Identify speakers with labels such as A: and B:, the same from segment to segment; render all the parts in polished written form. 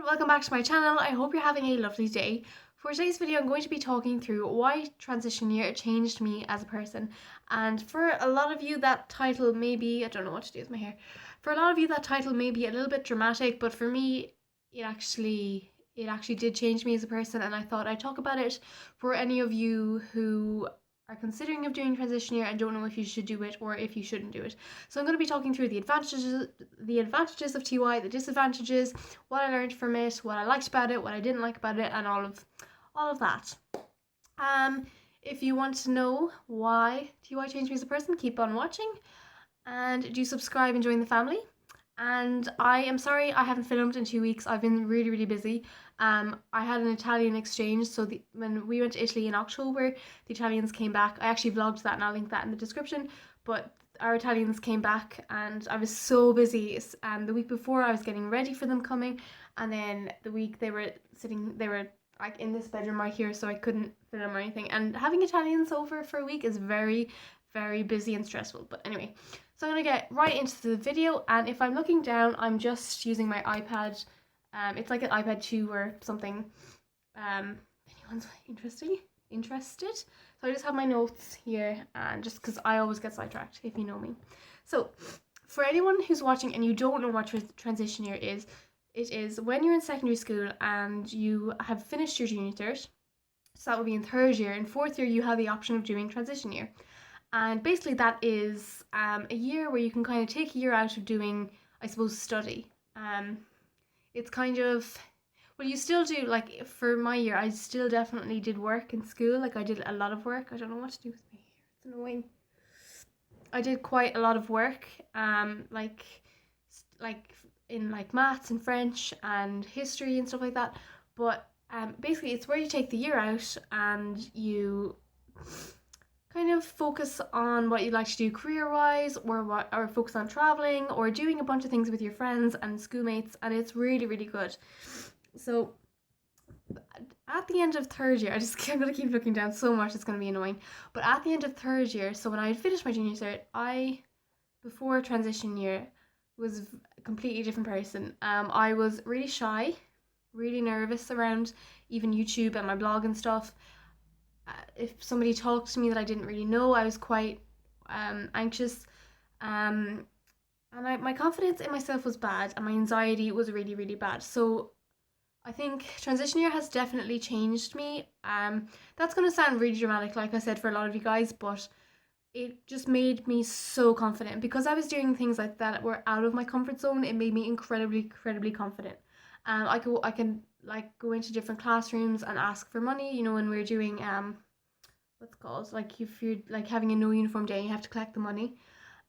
A: Welcome back to my channel. I hope you're having a lovely day. For today's video, I'm going to be talking through why transition year changed me as a person. And for a lot of you, that title may be, I don't know what to do with my hair. For a lot of you, that title may be a little bit dramatic, but for me, it actually did change me as a person, and I thought I'd talk about it for any of you who are considering of doing transition year and don't know if you should do it or if you shouldn't do it. So I'm going to be talking through the advantages of TY, the disadvantages, what I learned from it, what I liked about it, what I didn't like about it, and all of that. If you want to know why TY changed me as a person, keep on watching and do subscribe and join the family. And I am sorry I haven't filmed in 2 weeks. I've been really, really busy. I had an Italian exchange, so when we went to Italy in October, the Italians came back. I actually vlogged that and I'll link that in the description. But our Italians came back and I was so busy. The week before I was getting ready for them coming, and then the week they were like in this bedroom right here, so I couldn't film or anything. And having Italians over for a week is very, very busy and stressful. But anyway, so I'm going to get right into the video, and if I'm looking down, I'm just using my iPad. It's like an iPad 2 or something. If anyone's interested. So I just have my notes here, and just because I always get sidetracked, if you know me. So for anyone who's watching and you don't know what transition year is, it is when you're in secondary school and you have finished your junior cert. So that would be in third year. In fourth year, you have the option of doing transition year. And basically that is a year where you can kind of take a year out of doing, I suppose, study. It's kind of, well, you still do, like for my year, I still definitely did work in school. Like I did a lot of work. I don't know what to do with my hair. It's annoying. I did quite a lot of work, like in like maths and French and history and stuff like that. But basically it's where you take the year out and you kind of focus on what you'd like to do career-wise, or focus on traveling or doing a bunch of things with your friends and schoolmates, and it's really, really good. So at the end of third year, I'm gonna keep looking down so much it's gonna be annoying. But at the end of third year, so when I had finished my junior cert, before transition year, was a completely different person. I was really shy, really nervous around even YouTube and my blog and stuff. If somebody talked to me that I didn't really know, I was quite anxious, and my confidence in myself was bad, and my anxiety was really, really bad. So I think transition year has definitely changed me. That's going to sound really dramatic, like I said, for a lot of you guys, but it just made me so confident because I was doing things like that were out of my comfort zone. It made me incredibly, incredibly confident. I can like go into different classrooms and ask for money. You know, when we're doing what's it called, like if you're like having a no uniform day, you have to collect the money.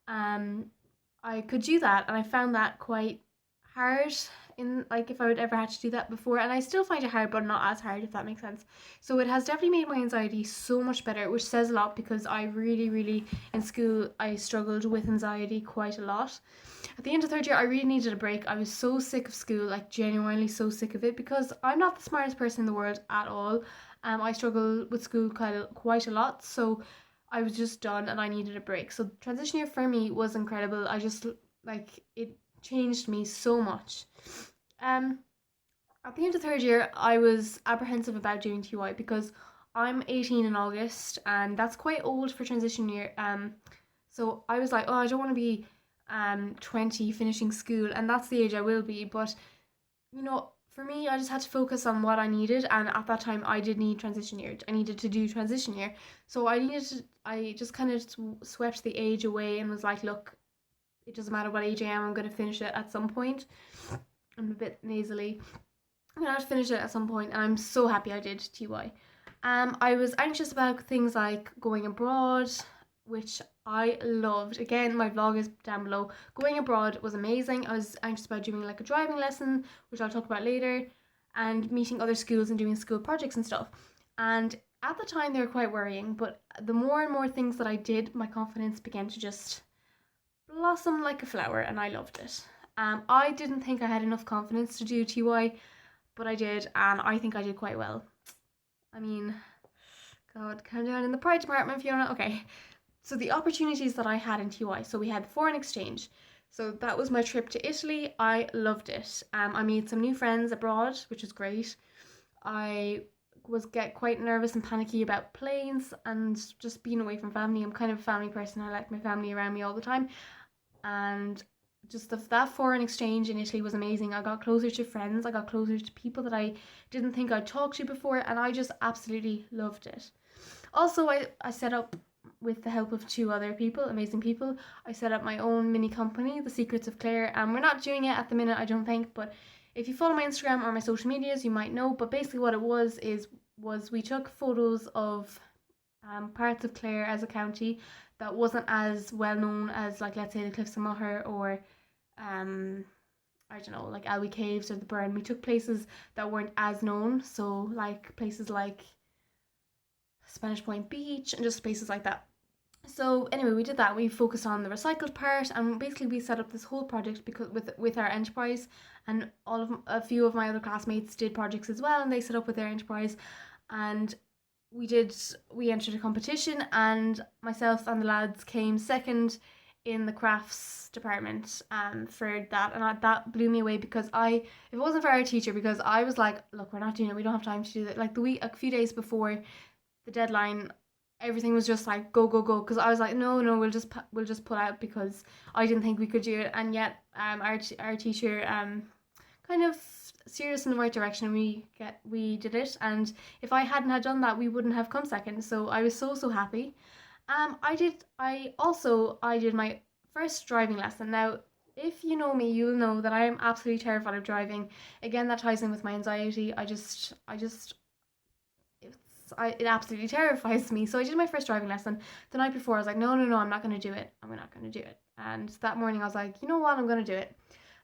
A: I could do that, and I found that quite hard in like if I would ever had to do that before, and I still find it hard, but not as hard, if that makes sense. So it has definitely made my anxiety so much better, which says a lot because I really, really in school I struggled with anxiety quite a lot. At the end of third year, I really needed a break. I was so sick of school, like genuinely so sick of it, because I'm not the smartest person in the world at all. I struggle with school quite a lot, so I was just done and I needed a break. So transition year for me was incredible. I just like it changed me so much. Um, at the end of third year, I was apprehensive about doing TY because I'm 18 in August, and that's quite old for transition year. So I was like, oh, I don't want to be 20 finishing school, and that's the age I will be. But you know, for me, I just had to focus on what I needed, and at that time, I did need transition year. I needed to do transition year, so I just kind of swept the age away and was like, look, it doesn't matter what age I am, I'm going to finish it at some point. I'm a bit nasally. I'm going to have to finish it at some point, and I'm so happy I did TY. I was anxious about things like going abroad, which I loved. Again, my vlog is down below. Going abroad was amazing. I was anxious about doing like a driving lesson, which I'll talk about later, and meeting other schools and doing school projects and stuff. And at the time, they were quite worrying, but the more and more things that I did, my confidence began to just blossom like a flower, and I loved it. I didn't think I had enough confidence to do TY, but I did, and I think I did quite well. I mean, God, calm down in the pride department, Fiona. Okay, so the opportunities that I had in TY, so we had foreign exchange. So that was my trip to Italy. I loved it. I made some new friends abroad, which was great. I was get quite nervous and panicky about planes and just being away from family. I'm kind of a family person. I like my family around me all the time. And just that foreign exchange in Italy was amazing. I got closer to friends. I got closer to people that I didn't think I'd talk to before, and I just absolutely loved it. Also, I set up with the help of two other people, amazing people. I set up my own mini company, The Secrets of Claire, and we're not doing it at the minute, I don't think, but if you follow my Instagram or my social medias, you might know. But basically, what it was we took photos of parts of Clare as a county that wasn't as well known as, like, let's say the Cliffs of Moher or um I don't know, like Alby Caves or the Burn. We took places that weren't as known, so like places like Spanish Point Beach and just places like that. So anyway, we did that. We focused on the recycled part, and basically we set up this whole project because with our enterprise, and a few of my other classmates did projects as well, and they set up with their enterprise, and we entered a competition, and myself and the lads came second in the crafts department for that, and that blew me away because if it wasn't for our teacher, because I was like, look, we're not doing it, we don't have time to do that. Like a few days before the deadline, everything was just like go go go, because I was like, no, we'll just pull out, because I didn't think we could do it. And yet our teacher kind of steered us in the right direction, and we did it. And if I hadn't had done that, we wouldn't have come second, so I was so happy. I did my first driving lesson. Now, if you know me, you'll know that I am absolutely terrified of driving. Again, that ties in with my anxiety. It absolutely terrifies me. So I did my first driving lesson the night before. I was like, no, I'm not going to do it. I'm not going to do it. And that morning I was like, you know what, I'm going to do it.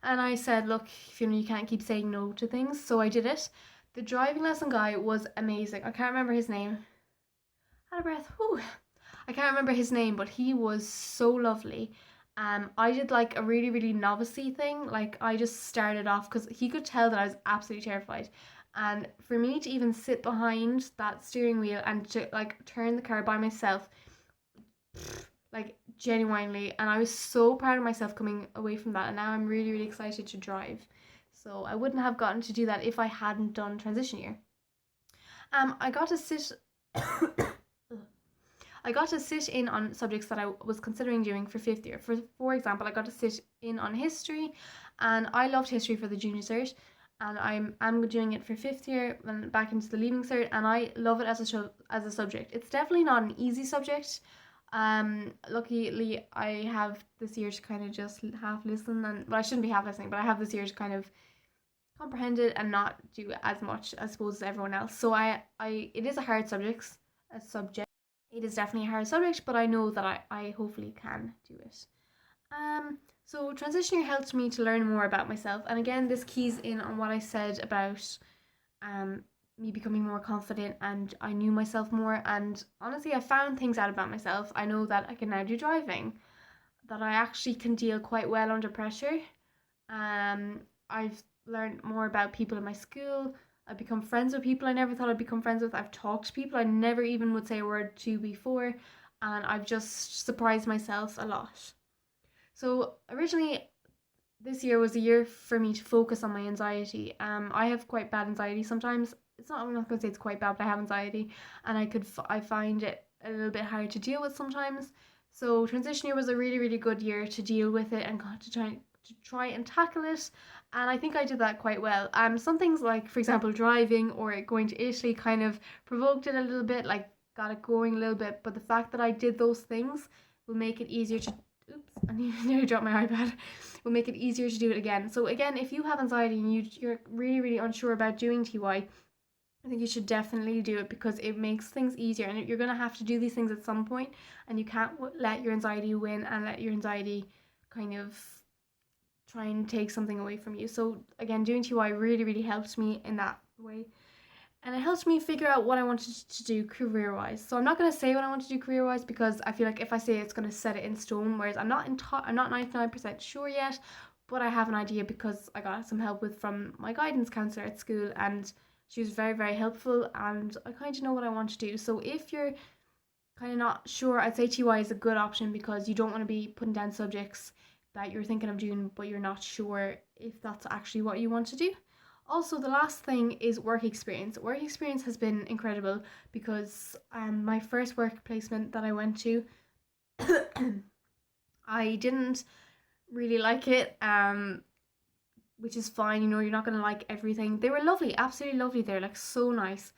A: And I said, look, you can't keep saying no to things. So I did it. The driving lesson guy was amazing. I can't remember his name. Out of breath. Whew. I can't remember his name, but he was so lovely. I did like a really, really novice-y thing. Like I just started off because he could tell that I was absolutely terrified. And for me to even sit behind that steering wheel and to like turn the car by myself, like genuinely, and I was so proud of myself coming away from that. And now I'm really, really excited to drive. So I wouldn't have gotten to do that if I hadn't done transition year. I got to sit I got to sit in on subjects that I was considering doing for fifth year. For example, I got to sit in on history, and I loved history for the junior cert, and I'm doing it for fifth year and back into the leaving cert, and I love it as a subject. It's definitely not an easy subject. Luckily, I have this year to kind of just half listen, and well, I shouldn't be half listening, but I have this year to kind of comprehend it and not do as much, I suppose, as everyone else. So it is a hard subject. It is definitely a hard subject, but I know that I hopefully can do it. So transition year helped me to learn more about myself, and again, this keys in on what I said about um me becoming more confident, and I knew myself more. And honestly, I found things out about myself. I know that I can now do driving, that I actually can deal quite well under pressure. I've learned more about people in my school. I've become friends with people I never thought I'd become friends with. I've talked to people I never even would say a word to before, and I've just surprised myself a lot. So originally, this year was a year for me to focus on my anxiety. I have quite bad anxiety sometimes. I'm not going to say it's quite bad, but I have anxiety, and I find it a little bit hard to deal with sometimes. So transition year was a really, really good year to deal with it and to try and tackle it, and I think I did that quite well. Some things like, for example, driving or going to Italy kind of provoked it a little bit, like got it going a little bit. But the fact that I did those things will make it easier to. Oops, I nearly dropped my iPad. Will make it easier to do it again. So again, if you have anxiety and you're really, really unsure about doing TY, I think you should definitely do it because it makes things easier, and you're gonna have to do these things at some point, and you can't let your anxiety win and let your anxiety kind of try and take something away from you. So again, doing TY really, really helped me in that way. And it helped me figure out what I wanted to do career wise. So I'm not gonna say what I want to do career wise because I feel like if I say it, it's gonna set it in stone. Whereas I'm not 99% sure yet, but I have an idea because I got some help from my guidance counselor at school, and she was very, very helpful, and I kind of know what I want to do. So if you're kind of not sure, I'd say TY is a good option because you don't want to be putting down subjects that you're thinking of doing, but you're not sure if that's actually what you want to do. Also, the last thing is work experience. Work experience has been incredible because my first work placement that I went to, I didn't really like it. Which is fine. You know, you're not gonna like everything. They were lovely, absolutely lovely. They're like so nice,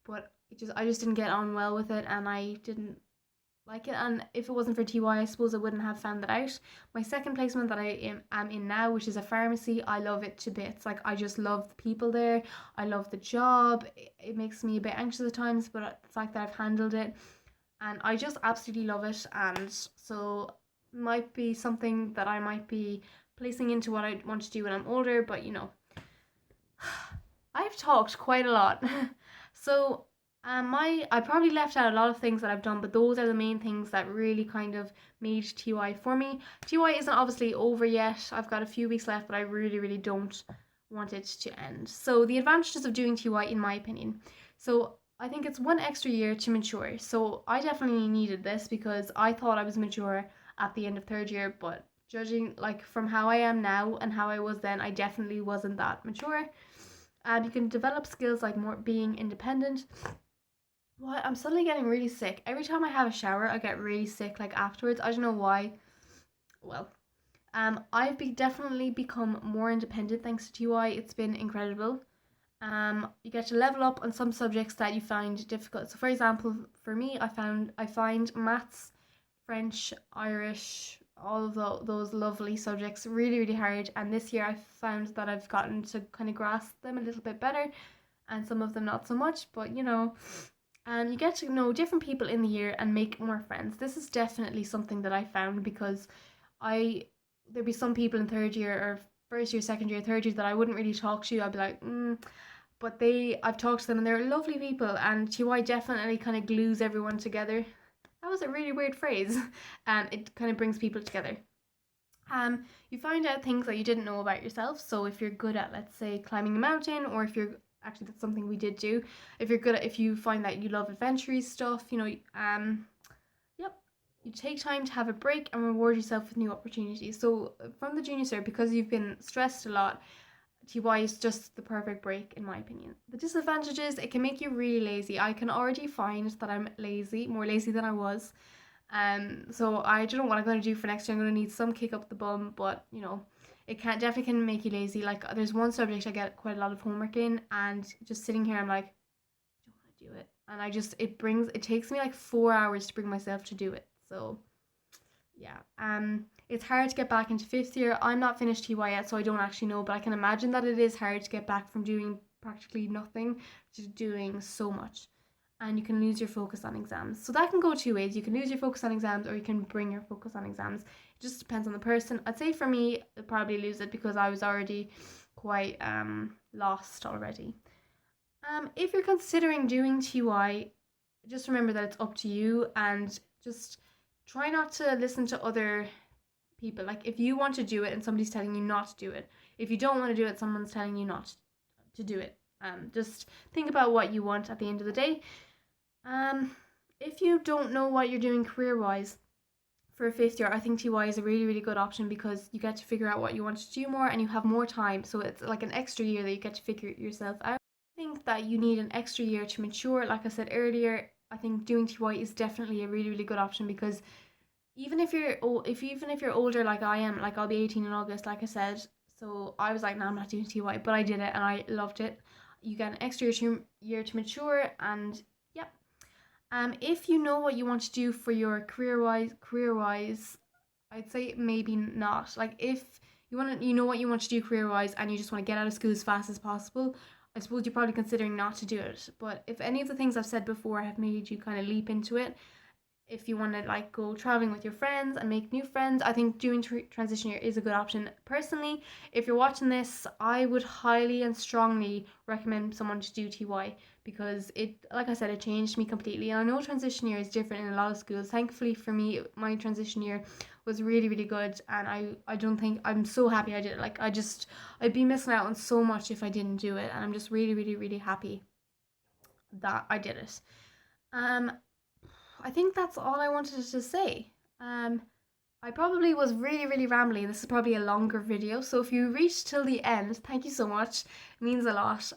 A: but I just didn't get on well with it, and I didn't like it. And if it wasn't for TY, I suppose I wouldn't have found that out. My second placement that am in now, which is a pharmacy, I love it to bits. Like, I just love the people there. I love the job. It makes me a bit anxious at times, but the fact that I've handled it, and I just absolutely love it. And so might be something that I might be placing into what I want to do when I'm older, but you know, I've talked quite a lot. So I probably left out a lot of things that I've done, but those are the main things that really kind of made TY for me. TY isn't obviously over yet. I've got a few weeks left, but I really, really don't want it to end. So the advantages of doing TY, in my opinion. So I think it's one extra year to mature. So I definitely needed this because I thought I was mature at the end of third year, but judging like from how I am now and how I was then, I definitely wasn't that mature. And you can develop skills like more being independent. What? I'm suddenly getting really sick. Every time I have a shower, I get really sick like afterwards. I don't know why. Well, definitely become more independent thanks to TY. It's been incredible. You get to level up on some subjects that you find difficult. So, for example, for me, I find maths, French, Irish, all of those lovely subjects really, really hard. And this year, I found that I've gotten to kind of grasp them a little bit better, and some of them not so much. But you know, you get to know different people in the year and make more friends. This is definitely something that I found because I there'd be some people in third year or first year, second year, third year that I wouldn't really talk to. I'd be like, but I've talked to them and they're lovely people, and TY definitely kind of glues everyone together. That was a really weird phrase. It kind of brings people together. You find out things that you didn't know about yourself. So if you're good at, let's say, climbing a mountain, or if you're actually that's something we did do. If you find that you love adventurous stuff, you know, yep, you take time to have a break and reward yourself with new opportunities. So from the junior cert, because you've been stressed a lot, TY is just the perfect break, in my opinion. The disadvantages, it can make you really lazy. I can already find that I'm lazy, more lazy than I was. So I don't know what I'm going to do for next year. I'm going to need some kick up the bum, but you know, it definitely can make you lazy. Like, there's one subject I get quite a lot of homework in, and just sitting here, I'm like, I don't want to do it. And it takes me like 4 hours to bring myself to do it. So yeah, it's hard to get back into fifth year. I'm not finished TY yet, so I don't actually know, but I can imagine that it is hard to get back from doing practically nothing to doing so much. And you can lose your focus on exams. So that can go two ways. You can lose your focus on exams, or you can bring your focus on exams. It just depends on the person. I'd say for me, I'd probably lose it because I was already quite lost already. If you're considering doing TY, just remember that it's up to you, and just try not to listen to other people. Like, if you want to do it and somebody's telling you not to do it, if you don't want to do it, someone's telling you not to do it. Just think about what you want at the end of the day. If you don't know what you're doing career wise for a fifth year, I think TY is a really, really good option because you get to figure out what you want to do more and you have more time. So it's like an extra year that you get to figure yourself out. I think that you need an extra year to mature. Like I said earlier, I think doing TY is definitely a really, really good option because even if you're older like I am, like I'll be 18 in August, like I said. So I was like, no, I'm not doing TY, but I did it and I loved it. You get an extra year to mature, and yeah. If you know what you want to do for your career wise, I'd say maybe not. Like, if you know what you want to do career wise and you just want to get out of school as fast as possible, I suppose you're probably considering not to do it. But if any of the things I've said before have made you kind of leap into it, if you want to like go traveling with your friends and make new friends, I think doing transition year is a good option. Personally, if you're watching this, I would highly and strongly recommend someone to do TY because it, like I said, it changed me completely. And I know transition year is different in a lot of schools. Thankfully for me, my transition year was really, really good, and I don't think, I'm so happy I did it. Like, I'd be missing out on so much if I didn't do it, and I'm just really, really, really happy that I did it. um I think that's all I wanted to say. I probably was really rambly. This is probably a longer video. So if you reached till the end, thank you so much. It means a lot.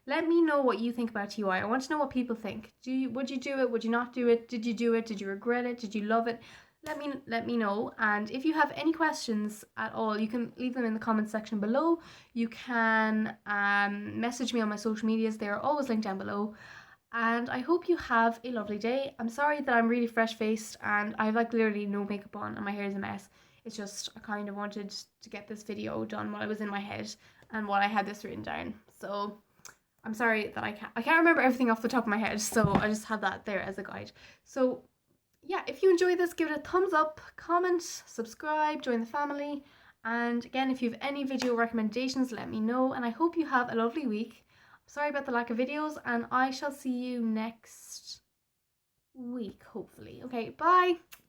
A: Let me know what you think about TUI. I want to know what people think. Would you do it? Would you not do it? Did you do it? Did you regret it? Did you love it? Let me know. And if you have any questions at all, you can leave them in the comments section below. You can message me on my social medias. They are always linked down below. And I hope you have a lovely day. I'm sorry that I'm really fresh faced and I have like literally no makeup on and my hair is a mess. It's just I kind of wanted to get this video done while I was in my head and while I had this written down. So I'm sorry that I can't remember everything off the top of my head, so I just had that there as a guide. So yeah, if you enjoyed this, give it a thumbs up, comment, subscribe, join the family. And again, if you have any video recommendations, let me know. And I hope you have a lovely week. Sorry about the lack of videos, and I shall see you next week, hopefully. Okay, bye!